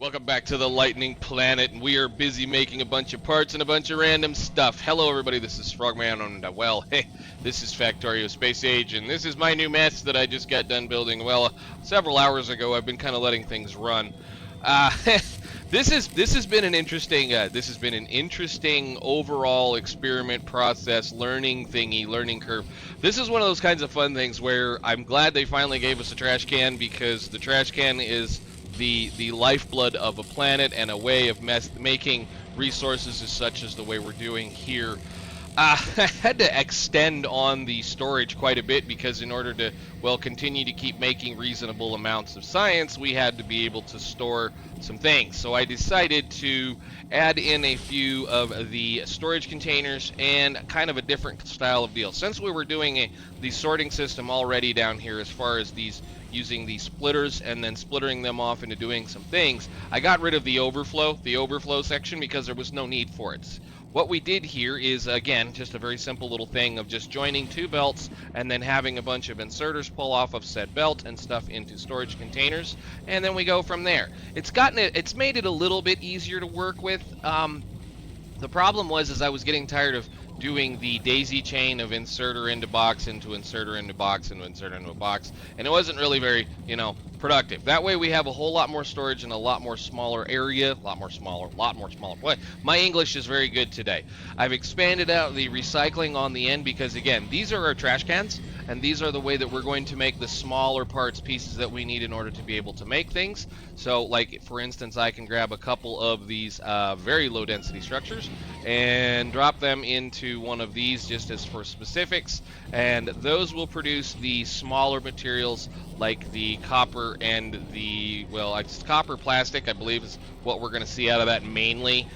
Welcome back to the Lightning Planet, and we are busy making a bunch of parts and a bunch of random stuff. Hello everybody, this is Frogman, and well, hey, this is Factorio Space Age, and this is my new mess that I just got done building, well, several hours ago. I've been kind of letting things run. This has been an interesting overall experiment process, learning curve. This is one of those kinds of fun things where I'm glad they finally gave us a trash can, because the trash can is the lifeblood of a planet, and a way of making resources as such as the way we're doing here. I had to extend on the storage quite a bit, because in order to, well, continue to keep making reasonable amounts of science, we had to be able to store some things. So I decided to add in a few of the storage containers and kind of a different style of deal. Since we were doing the sorting system already down here, as far as these using these splitters and then splittering them off into doing some things, I got rid of the overflow section, because there was no need for it. What we did here is, again, just a very simple little thing of just joining two belts and then having a bunch of inserters pull off of said belt and stuff into storage containers, and then we go from there. It's made it a little bit easier to work with. The problem was I was getting tired of doing the daisy chain of inserter into box into inserter into box into inserter into a box, and it wasn't really very, productive. That way we have a whole lot more storage in a lot more smaller area, a lot more smaller. Boy, my English is very good today. I've expanded out the recycling on the end, because again, these are our trash cans, and these are the way that we're going to make the smaller parts pieces that we need in order to be able to make things. So, like, for instance, I can grab a couple of these very low density structures and drop them into one of these just as for specifics, and those will produce the smaller materials like the copper and the, well, it's copper plastic, I believe, is what we're going to see out of that mainly.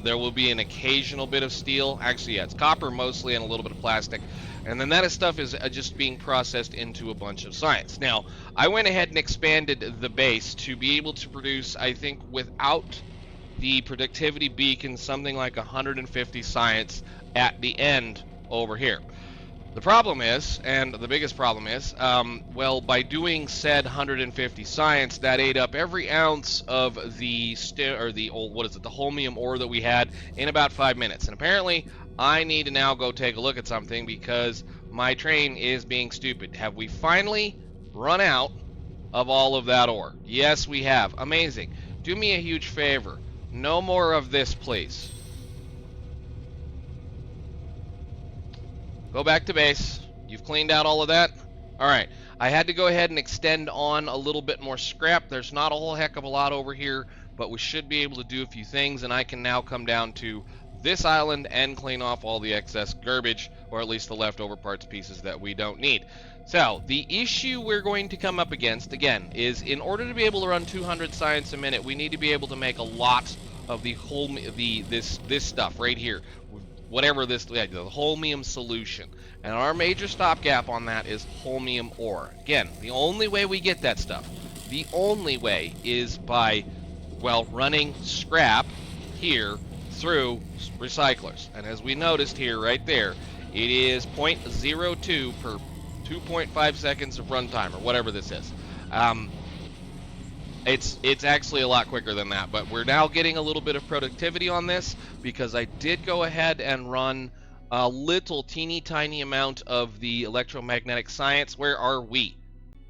There will be an occasional bit of steel. Actually, yeah, it's copper mostly and a little bit of plastic. And then that stuff is just being processed into a bunch of science. Now, I went ahead and expanded the base to be able to produce, I think, without the productivity beacon, something like 150 science at the end over here. The problem is, and the biggest problem is, well, by doing said 150 science, that ate up every ounce of the the holmium ore that we had in about 5 minutes. And apparently, I need to now go take a look at something, because my train is being stupid. Have we finally run out of all of that ore? Yes, we have. Amazing. Do me a huge favor. No more of this, please. Go back to base. You've cleaned out all of that? Alright. I had to go ahead and extend on a little bit more scrap. There's not a whole heck of a lot over here, but we should be able to do a few things, and I can now come down to this island and clean off all the excess garbage, or at least the leftover parts pieces that we don't need. So, the issue we're going to come up against, again, is in order to be able to run 200 science a minute, we need to be able to make a lot of the whole, this stuff right here. Whatever this, the holmium solution. And our major stopgap on that is holmium ore. Again, the only way we get that stuff, the only way is by, well, running scrap here through recyclers. And as we noticed here, right there, it is 0.02 per 2.5 seconds of runtime, or whatever this is. It's actually a lot quicker than that, but we're now getting a little bit of productivity on this, because I did go ahead and run a little teeny tiny amount of the electromagnetic science. Where are we?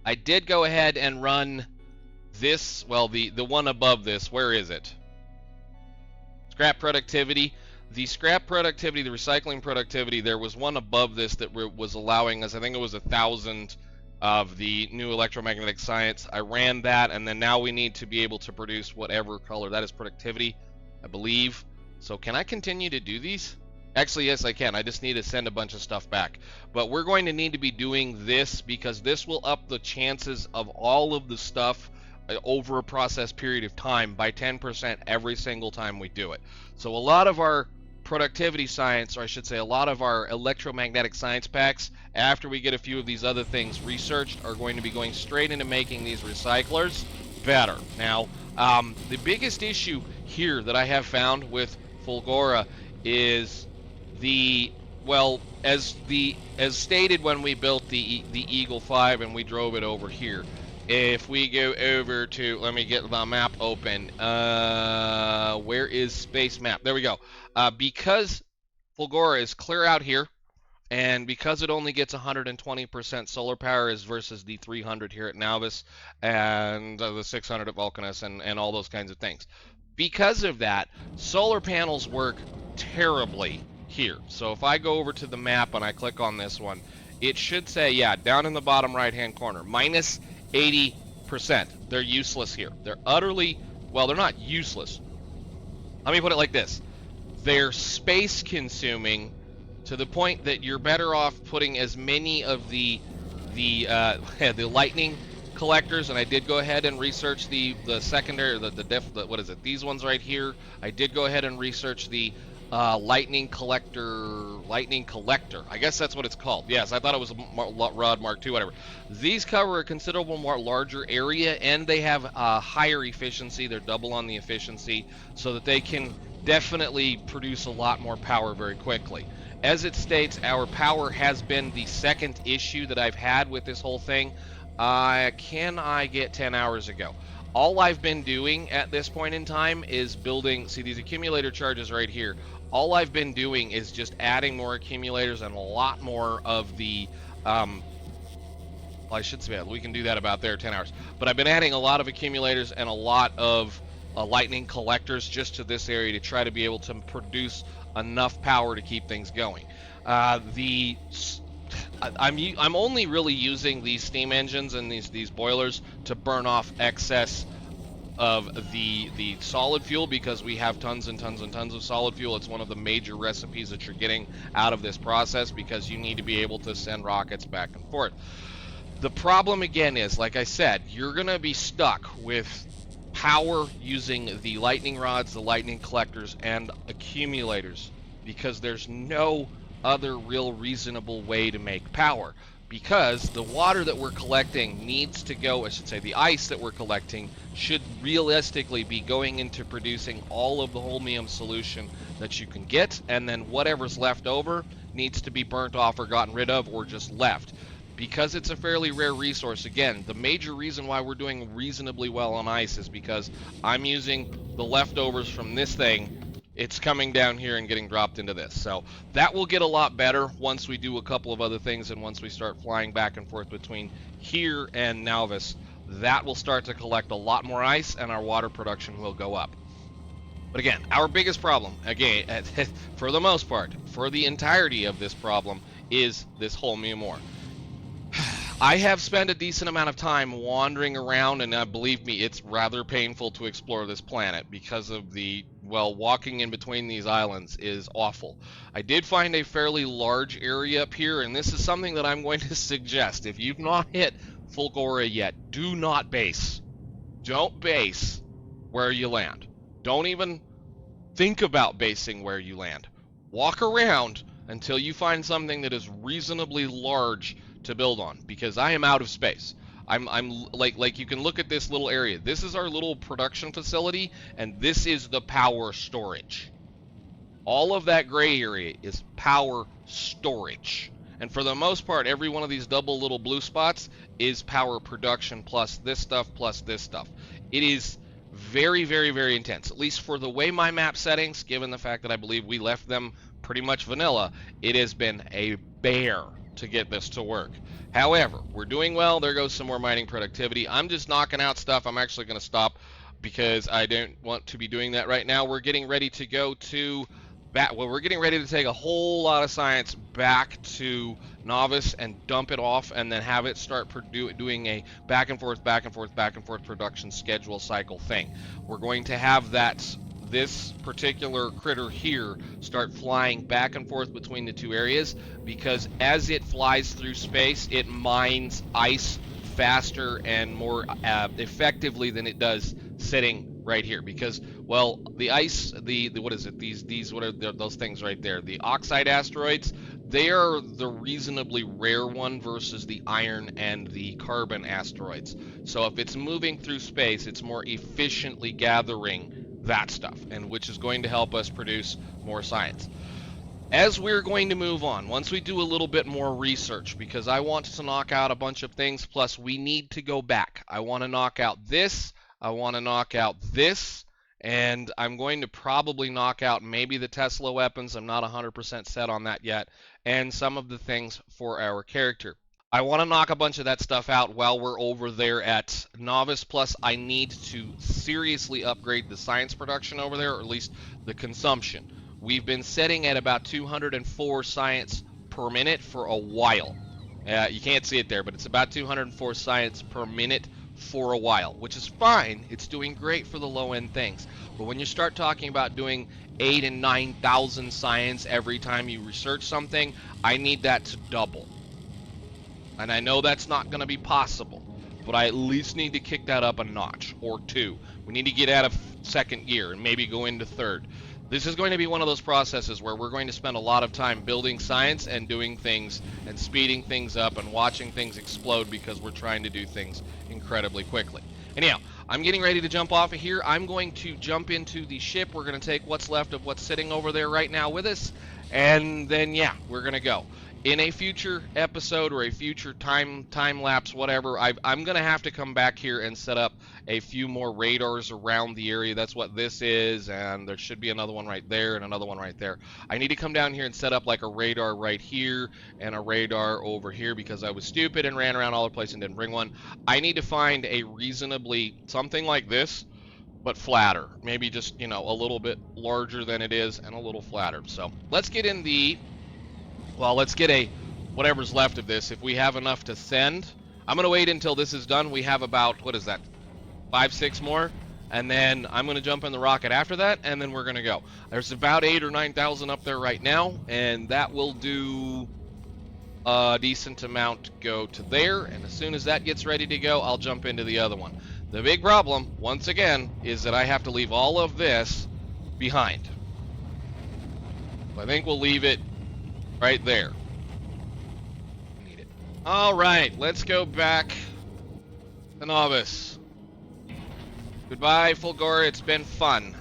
I did go ahead and run this, well, the one above this. Where is it? Scrap productivity. The scrap productivity, the recycling productivity, there was one above this that was allowing us, I think it was 1,000 of the new electromagnetic science. I ran that, and then now we need to be able to produce whatever color. That is productivity, I believe. So can I continue to do these? Actually, yes, I can. I just need to send a bunch of stuff back. But we're going to need to be doing this, because this will up the chances of all of the stuff over a process period of time by 10% every single time we do it. So a lot of our productivity science, or I should say a lot of our electromagnetic science packs, after we get a few of these other things researched, are going to be going straight into making these recyclers better. Now, the biggest issue here that I have found with Fulgora is the, well, as stated when we built the Eagle 5 and we drove it over here, If we go over to, let me get the map open. Where is space map? There we go. Because Fulgora is clear out here, and because it only gets 120% solar power is versus the 300 here at Nauvis and the 600 at Vulcanus and all those kinds of things. Because of that, solar panels work terribly here. So if I go over to the map and I click on this one, it should say, yeah, down in the bottom right-hand corner, minus 80%. They're useless here. They're utterly, well, they're not useless. Let me put it like this. They're space consuming to the point that you're better off putting as many of the the lightning collectors, and I did go ahead and research the secondary, what is it? These ones right here. I did go ahead and research the lightning collector. I guess that's what it's called. Yes, I thought it was a rod Mark II, whatever. These cover a considerable more larger area, and they have higher efficiency. They're double on the efficiency, so that they can definitely produce a lot more power very quickly. As it states, our power has been the second issue that I've had with this whole thing. Can I get 10 hours ago? All I've been doing at this point in time is building, see these accumulator charges right here. All I've been doing is just adding more accumulators and a lot more of the, well, I should say we can do that about there, 10 hours. But I've been adding a lot of accumulators and a lot of lightning collectors just to this area to try to be able to produce enough power to keep things going. I'm only really using these steam engines and these boilers to burn off excess of the solid fuel, because we have tons and tons and tons of solid fuel. It's one of the major recipes that you're getting out of this process, because you need to be able to send rockets back and forth. The problem again is, like I said, you're gonna be stuck with power using the lightning rods, the lightning collectors, and accumulators, because there's no other real reasonable way to make power, because the water that we're collecting needs to go, I should say the ice that we're collecting should realistically be going into producing all of the holmium solution that you can get, and then whatever's left over needs to be burnt off or gotten rid of or just left. Because it's a fairly rare resource, again, the major reason why we're doing reasonably well on ice is because I'm using the leftovers from this thing. It's coming down here and getting dropped into this. So that will get a lot better once we do a couple of other things, and once we start flying back and forth between here and Nauvis, that will start to collect a lot more ice and our water production will go up. But again, our biggest problem, again, for the most part, for the entirety of this problem, is this holmium ore. I have spent a decent amount of time wandering around, and believe me, it's rather painful to explore this planet because of the, well, walking in between these islands is awful. I did find a fairly large area up here, and this is something that I'm going to suggest. If you've not hit Fulgora yet, do not base. Don't base where you land. Don't even think about basing where you land. Walk around until you find something that is reasonably large to build on, because I am out of space. I'm like you can look at this little area. This is our little production facility, and this is the power storage. All of that gray area is power storage. And for the most part, every one of these double little blue spots is power production plus this stuff plus this stuff. It is very, very, very intense, at least for the way my map settings, given the fact that I believe we left them pretty much vanilla, it has been a bear to get this to work. However, we're doing well. There goes some more mining productivity. I'm just knocking out stuff. I'm actually going to stop because I don't want to be doing that right now. We're getting ready to go to we're getting ready to take a whole lot of science back to Nauvis and dump it off, and then have it start doing a back and forth production schedule cycle thing. We're going to have this particular critter here start flying back and forth between the two areas, because as it flies through space, it mines ice faster and more effectively than it does sitting right here, because, well, the ice, the what is it, these what are those things right there, the oxide asteroids, they are the reasonably rare one versus the iron and the carbon asteroids. So if it's moving through space, it's more efficiently gathering that stuff, and which is going to help us produce more science. as we're going to move on, once we do a little bit more research, because I want to knock out a bunch of things, plus we need to go back. I want to knock out this, I want to knock out this, and I'm going to probably knock out maybe the Tesla weapons. I'm not 100% set on that yet, and some of the things for our character. I want to knock a bunch of that stuff out while we're over there at Novice, plus I need to seriously upgrade the science production over there, or at least the consumption. We've been setting at about 204 science per minute for a while. You can't see it there, but it's about 204 science per minute for a while, which is fine. It's doing great for the low-end things. But when you start talking about doing 8,000 and 9,000 science every time you research something, I need that to double. And I know that's not going to be possible, but I at least need to kick that up a notch or two. We need to get out of second gear and maybe go into third. This is going to be one of those processes where we're going to spend a lot of time building science and doing things and speeding things up and watching things explode because we're trying to do things incredibly quickly. Anyhow, I'm getting ready to jump off of here. I'm going to jump into the ship. We're going to take what's left of what's sitting over there right now with us, and then, yeah, we're going to go. In a future episode or a future time lapse, whatever, I'm going to have to come back here and set up a few more radars around the area. That's what this is, and there should be another one right there and another one right there. I need to come down here and set up like a radar right here and a radar over here because I was stupid and ran around all the place and didn't bring one. I need to find a reasonably, something like this, but flatter. Maybe just, you know, a little bit larger than it is and a little flatter. So let's get in the... Well, let's get a whatever's left of this. If we have enough to send, I'm going to wait until this is done. We have about, what is that, 5, 6 more? And then I'm going to jump in the rocket after that, and then we're going to go. There's about 8,000 or 9,000 up there right now, and that will do a decent amount go to there. And as soon as that gets ready to go, I'll jump into the other one. The big problem, once again, is that I have to leave all of this behind. I think we'll leave it right there. Need it. All right, let's go back to Novice. Goodbye, Fulgore. It's been fun.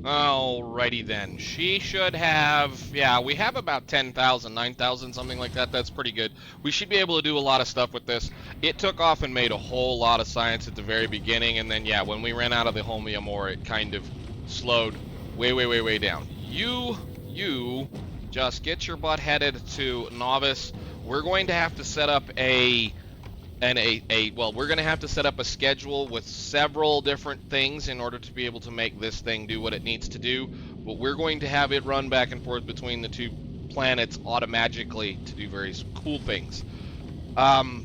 Alrighty then. She should have, yeah, we have about 10,000, 9,000, something like that. That's pretty good. We should be able to do a lot of stuff with this. It took off and made a whole lot of science at the very beginning, and then, yeah, when we ran out of the Homium ore, it kind of slowed way down. You just get your butt headed to Novice. We're going to have to set up well, we're going to have to set up a schedule with several different things in order to be able to make this thing do what it needs to do. But we're going to have it run back and forth between the two planets automatically to do various cool things. I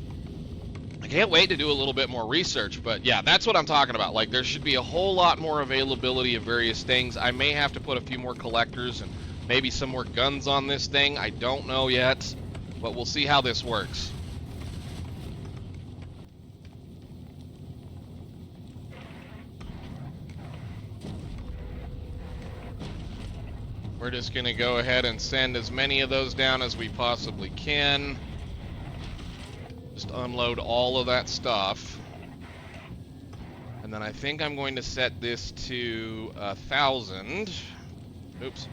can't wait to do a little bit more research, but yeah, that's what I'm talking about. Like, there should be a whole lot more availability of various things. I may have to put a few more collectors and maybe some more guns on this thing. I don't know yet, but we'll see how this works. We're just going to go ahead and send as many of those down as we possibly can. Just unload all of that stuff. And then I think I'm going to set this to 1,000. Oops.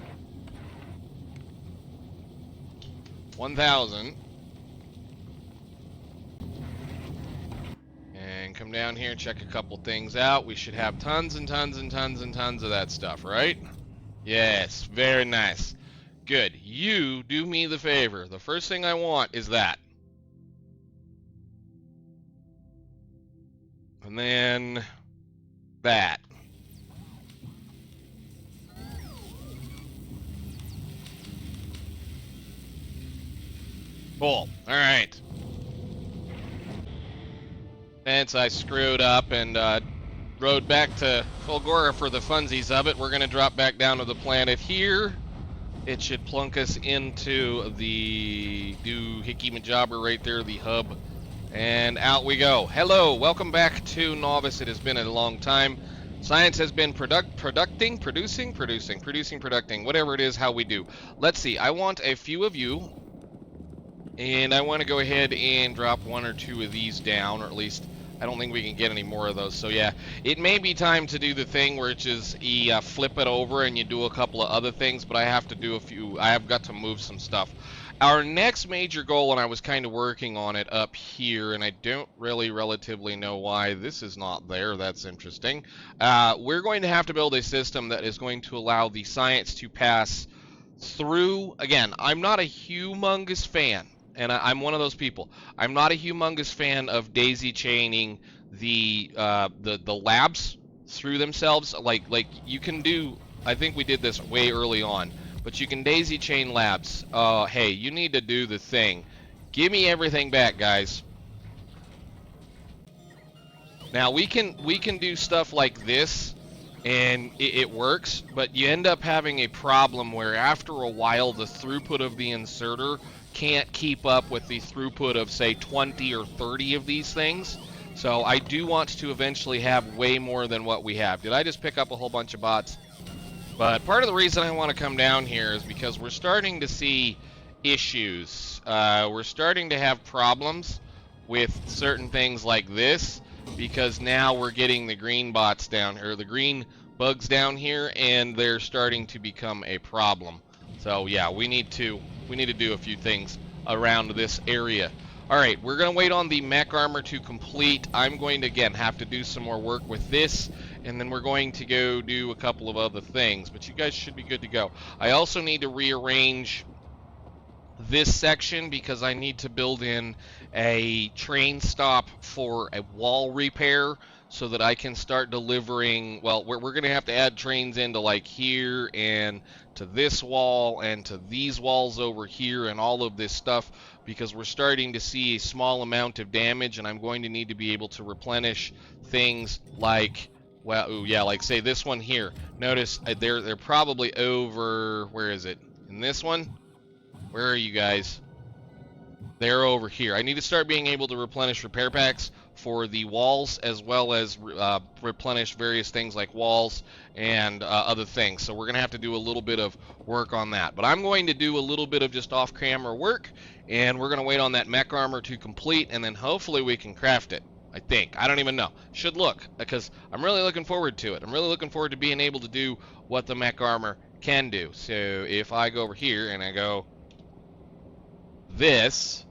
1,000. And come down here, check a couple things out. We should have tons and tons and tons and tons of that stuff, right? Yes, very nice. Good. You do me the favor. The first thing I want is that. And then that. Cool. Alright. Since I screwed up and Road back to Fulgora for the funsies of it. We're going to drop back down to the planet here. It should plunk us into the doohickey majobber right there, the hub. And out we go. Hello, welcome back to Novice. It has been a long time. Science has been producing, whatever it is, how we do. Let's see, I want a few of you, and I want to go ahead and drop one or two of these down, or at least I don't think we can get any more of those. So yeah, it may be time to do the thing where it's just flip it over and you do a couple of other things, but I have to do a few. I have got to move some stuff. Our next major goal, and I was kind of working on it up here, and I don't really relatively know why this is not there. That's interesting. We're going to have to build a system that is going to allow the science to pass through. Again, I'm not a humongous fan, and I'm one of those people. I'm not a humongous fan of daisy chaining the labs through themselves. Like you can do. I think we did this way early on. But you can daisy chain labs. Hey, you need to do the thing. Give me everything back, guys. Now we can do stuff like this, and it works. But you end up having a problem where after a while the throughput of the inserter can't keep up with the throughput of say 20 or 30 of these things. So I do want to eventually have way more than what we have. Did I just pick up a whole bunch of bots? But part of the reason I want to come down here is because we're starting to see issues. We're starting to have problems with certain things like this because now we're getting the green bots down here, the green bugs down here, and they're starting to become a problem. So yeah, we need to do a few things around this area. All right, we're going to wait on the mech armor to complete. I'm going to, again, have to do some more work with this, and then we're going to go do a couple of other things, but you guys should be good to go. I also need to rearrange this section because I need to build in a train stop for a wall repair so that I can start delivering. Well, we're going to have to add trains into like here and to this wall and to these walls over here and all of this stuff because we're starting to see a small amount of damage, and I'm going to need to be able to replenish things like, well, ooh, yeah, like say this one here. Notice they're probably over, where is it? In this one? Where are you guys? They're over here. I need to start being able to replenish repair packs for the walls as well as replenish various things like walls and other things. So we're going to have to do a little bit of work on that. But I'm going to do a little bit of just off-camera work, and we're going to wait on that mech armor to complete, and then hopefully we can craft it. I think. I don't even know. Should look, because I'm really looking forward to it. I'm really looking forward to being able to do what the mech armor can do. So if I go over here and I go this,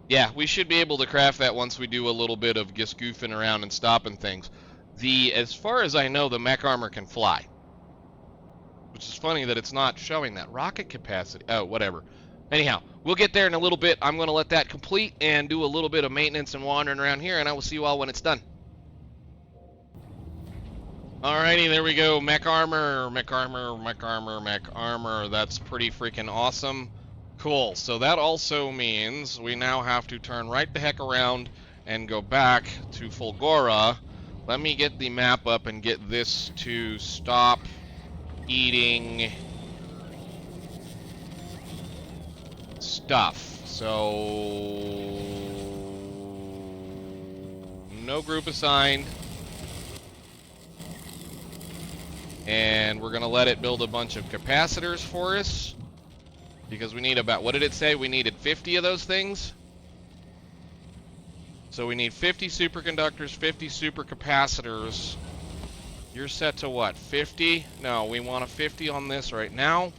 yeah, we should be able to craft that once we do a little bit of just goofing around and stopping things. As far as I know, the mech armor can fly, which is funny that it's not showing that. Rocket capacity, oh, whatever. Anyhow, we'll get there in a little bit. I'm going to let that complete and do a little bit of maintenance and wandering around here, and I will see you all when it's done. Alrighty, there we go. Mech armor, mech armor, mech armor, mech armor. That's pretty freaking awesome. Cool. So that also means we now have to turn right the heck around and go back to Fulgora. Let me get the map up and get this to stop eating stuff. So no group assigned, and we're gonna let it build a bunch of capacitors for us because we need about, what did it say? We needed 50 of those things. So we need 50 superconductors, 50 supercapacitors. You're set to what, 50? No, we want a 50 on this right now.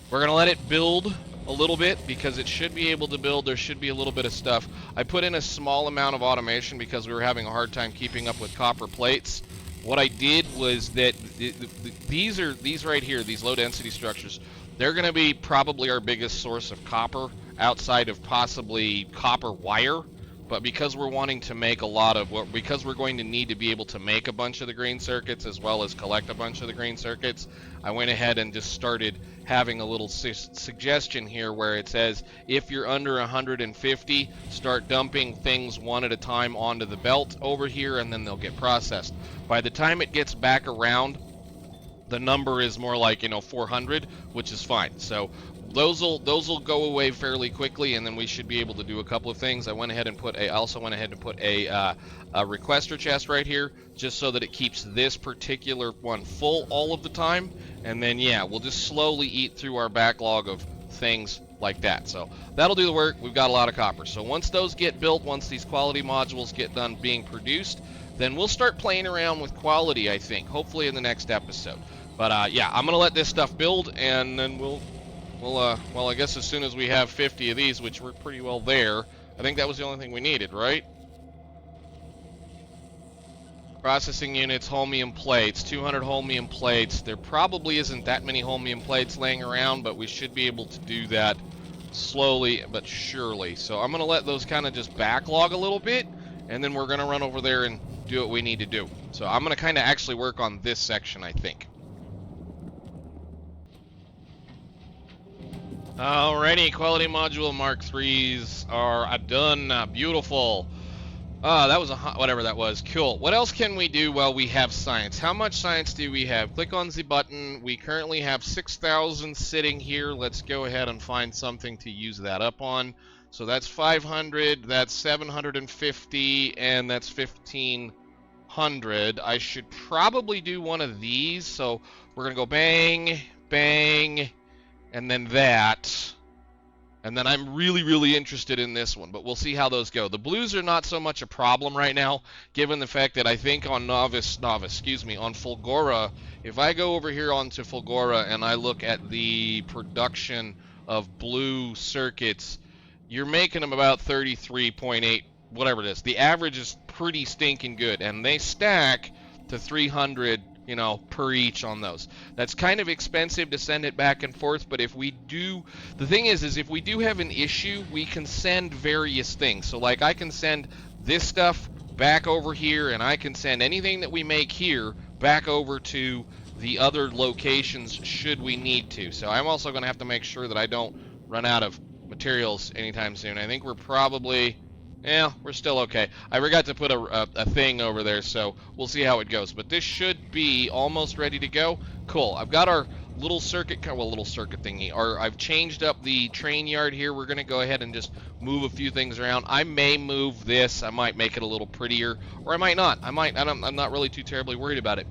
We're gonna let it build a little bit because it should be able to build. There should be a little bit of stuff. I put in a small amount of automation because we were having a hard time keeping up with copper plates. What I did was that these right here, these low density structures, they're going to be probably our biggest source of copper outside of possibly copper wire. but because we're wanting to make because we're going to need to be able to make a bunch of the green circuits as well as collect a bunch of the green circuits, I went ahead and just started having a little suggestion here where it says if you're under 150, start dumping things one at a time onto the belt over here, and then they'll get processed. By the time it gets back around, the number is more like 400, which is fine. So those will go away fairly quickly, and then we should be able to do a couple of things. I also went ahead and put a requester chest right here, just so that it keeps this particular one full all of the time. And then yeah, we'll just slowly eat through our backlog of things like that. So that'll do the work. We've got a lot of copper. So once those get built, once these quality modules get done being produced, then we'll start playing around with quality, I think, hopefully in the next episode. But yeah, I'm gonna let this stuff build, and then well, I guess as soon as we have 50 of these, which we're pretty well there, I think that was the only thing we needed, right? Processing units, holmium plates, 200 holmium plates. There probably isn't that many holmium plates laying around, but we should be able to do that slowly but surely. So I'm gonna let those kind of just backlog a little bit, and then we're gonna run over there and do what we need to do. So I'm gonna kind of actually work on this section, I think. Alrighty, quality module Mark 3s are done. Beautiful. That was whatever that was. Cool. What else can we do? Well, we have science. How much science do we have? Click on the button. We currently have 6,000 sitting here. Let's go ahead and find something to use that up on. So that's 500, that's 750, and that's 1,500. I should probably do one of these. So we're going to go bang, bang, and then that. And then I'm really, really interested in this one, but we'll see how those go. The blues are not so much a problem right now, given the fact that I think on on Fulgora, if I go over here onto Fulgora and I look at the production of blue circuits, you're making them about 33.8, whatever it is. The average is pretty stinking good, and they stack to 300, per each on those. That's kind of expensive to send it back and forth, but if we do, the thing is if we do have an issue, we can send various things. So like I can send this stuff back over here, and I can send anything that we make here back over to the other locations should we need to. So I'm also going to have to make sure that I don't run out of materials anytime soon. I think we're probably... yeah, we're still okay. I forgot to put a thing over there, so we'll see how it goes. But this should be almost ready to go. Cool. I've got our little circuit thingy. I've changed up the train yard here. We're going to go ahead and just move a few things around. I may move this. I might make it a little prettier, or I might not. I'm not really too terribly worried about it.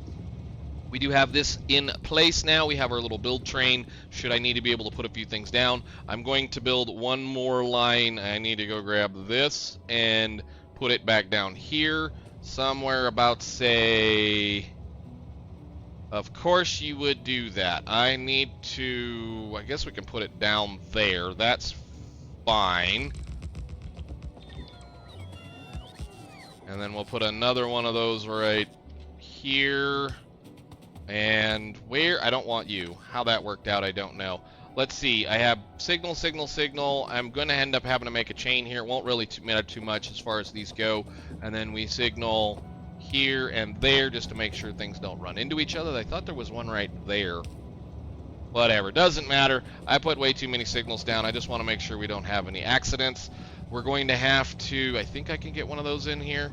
We do have this in place now. We have our little build train should I need to be able to put a few things down. I'm going to build one more line. I need to go grab this and put it back down here somewhere about, say, of course you would do that. I guess we can put it down there. That's fine. And then we'll put another one of those right here. And where? I don't want you. How that worked out, I don't know. Let's see. I have signal, signal, signal. I'm going to end up having to make a chain here. It won't really matter too much as far as these go. And then we signal here and there just to make sure things don't run into each other. I thought there was one right there. Whatever. Doesn't matter. I put way too many signals down. I just want to make sure we don't have any accidents. We're going to have to... I think I can get one of those in here.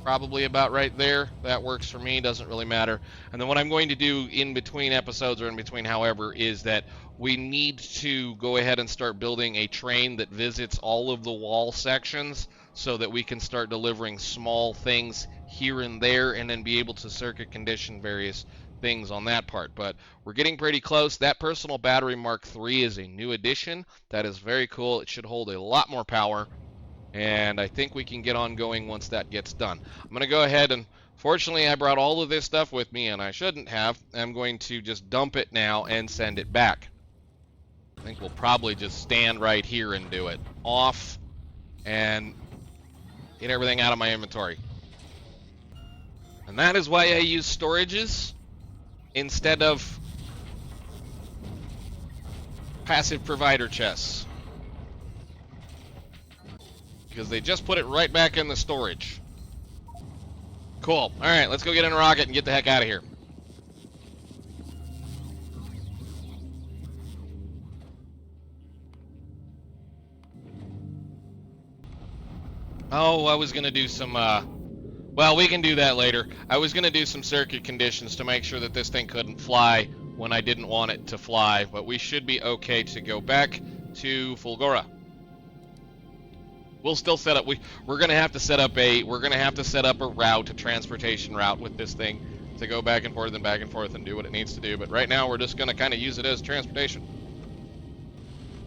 Probably about right there. That works for me. Doesn't really matter. And then what I'm going to do in between episodes, or in between however, is that we need to go ahead and start building a train that visits all of the wall sections so that we can start delivering small things here and there, and then be able to circuit condition various things on that part. But we're getting pretty close. That personal battery Mark III is a new addition. That is very cool. It should hold a lot more power. And I think we can get on going once that gets done. I'm going to go ahead and, fortunately, I brought all of this stuff with me, and I shouldn't have. I'm going to just dump it now and send it back. I think we'll probably just stand right here and do it. Off, and get everything out of my inventory. And that is why I use storages instead of passive provider chests. because they just put it right back in the storage. Cool. Alright, let's go get in a rocket and get the heck out of here. Oh, I was going to do some, well, we can do that later. I was going to do some circuit conditions to make sure that this thing couldn't fly when I didn't want it to fly, but we should be okay to go back to Fulgora. We'll still set up, we're going to have to set up a route, a transportation route with this thing to go back and forth and do what it needs to do, but right now we're just going to kind of use it as transportation.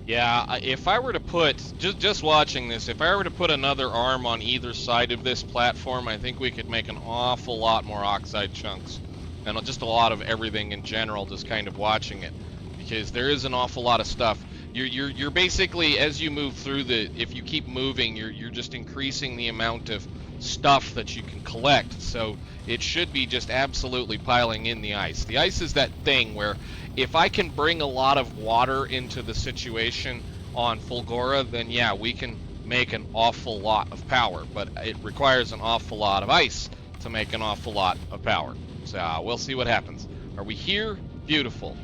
Yeah, if I were to put, just watching this, if I were to put another arm on either side of this platform, I think we could make an awful lot more oxide chunks. And just a lot of everything in general, just kind of watching it. Because there is an awful lot of stuff. You're basically, as you move through if you keep moving, you're just increasing the amount of stuff that you can collect. So it should be just absolutely piling in the ice. The ice is that thing where if I can bring a lot of water into the situation on Fulgora, then yeah, we can make an awful lot of power, but it requires an awful lot of ice to make an awful lot of power. So we'll see what happens. Are we here? Beautiful.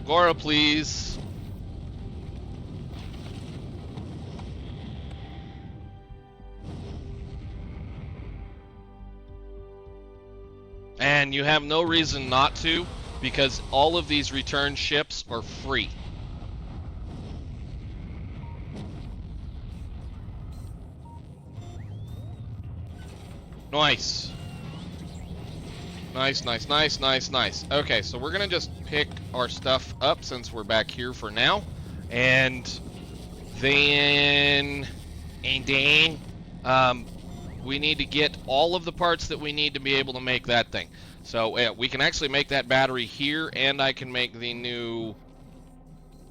Fulgora, please. And you have no reason not to, because all of these return ships are free. Nice. Nice, nice, nice, nice, nice. Okay, so we're gonna just pick our stuff up since we're back here for now. And then we need to get all of the parts that we need to be able to make that thing. So we can actually make that battery here, and I can make the new...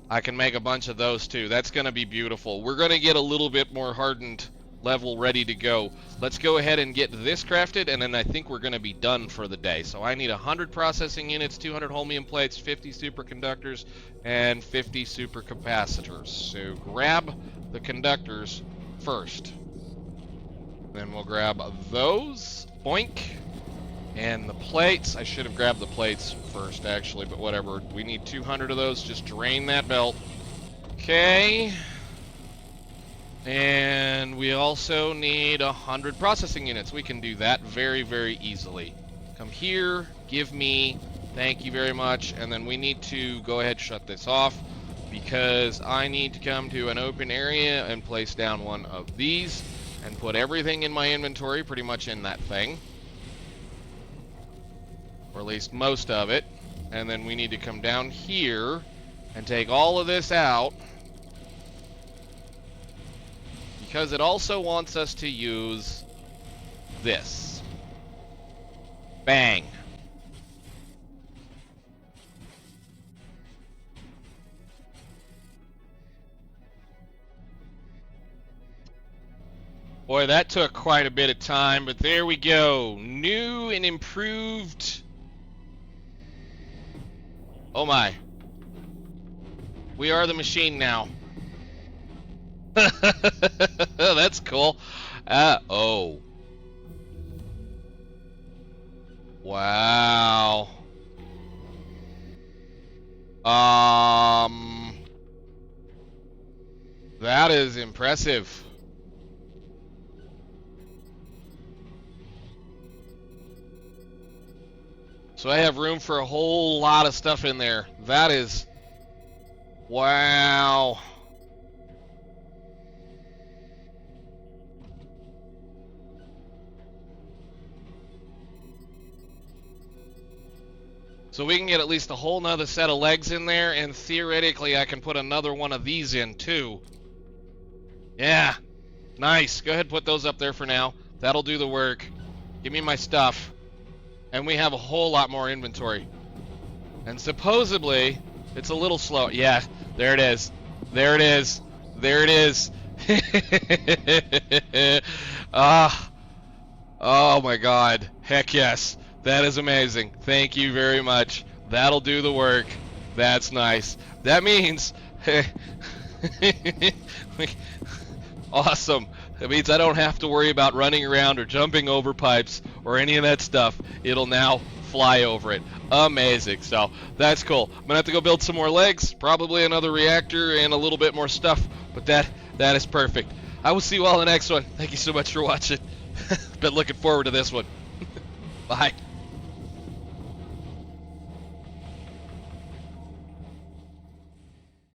I can make a bunch of those too. That's going to be beautiful. We're going to get a little bit more hardened level ready to go. Let's go ahead and get this crafted, and then I think we're going to be done for the day. So I need 100 processing units, 200 holmium plates, 50 superconductors, and 50 supercapacitors. So grab the conductors first. Then we'll grab those, boink, and the plates. I should have grabbed the plates first, actually, but whatever. We need 200 of those. Just drain that belt. Okay. And we also need 100 processing units. We can do that very, very easily. Come here, give me, thank you very much, and then we need to go ahead and shut this off because I need to come to an open area and place down one of these and put everything in my inventory pretty much in that thing. Or at least most of it. And then we need to come down here and take all of this out, because it also wants us to use this. Bang. Boy, that took quite a bit of time, but there we go. New and improved. Oh my. We are the machine now. That's cool. Oh. Wow. That is impressive. So I have room for a whole lot of stuff in there. That is... Wow. So we can get at least a whole nother set of legs in there, and theoretically I can put another one of these in too. Yeah. Nice. Go ahead and put those up there for now. That'll do the work. Give me my stuff. And we have a whole lot more inventory. And supposedly, it's a little slow. Yeah, there it is. There it is. There it is. Oh my god. Heck yes. That is amazing. Thank you very much. That'll do the work. That's nice. That means awesome. That means I don't have to worry about running around or jumping over pipes or any of that stuff. It'll now fly over it. Amazing. So that's cool. I'm gonna have to go build some more legs, probably another reactor and a little bit more stuff, but that is perfect. I will see you all in the next one. Thank you so much for watching. Been looking forward to this one. Bye.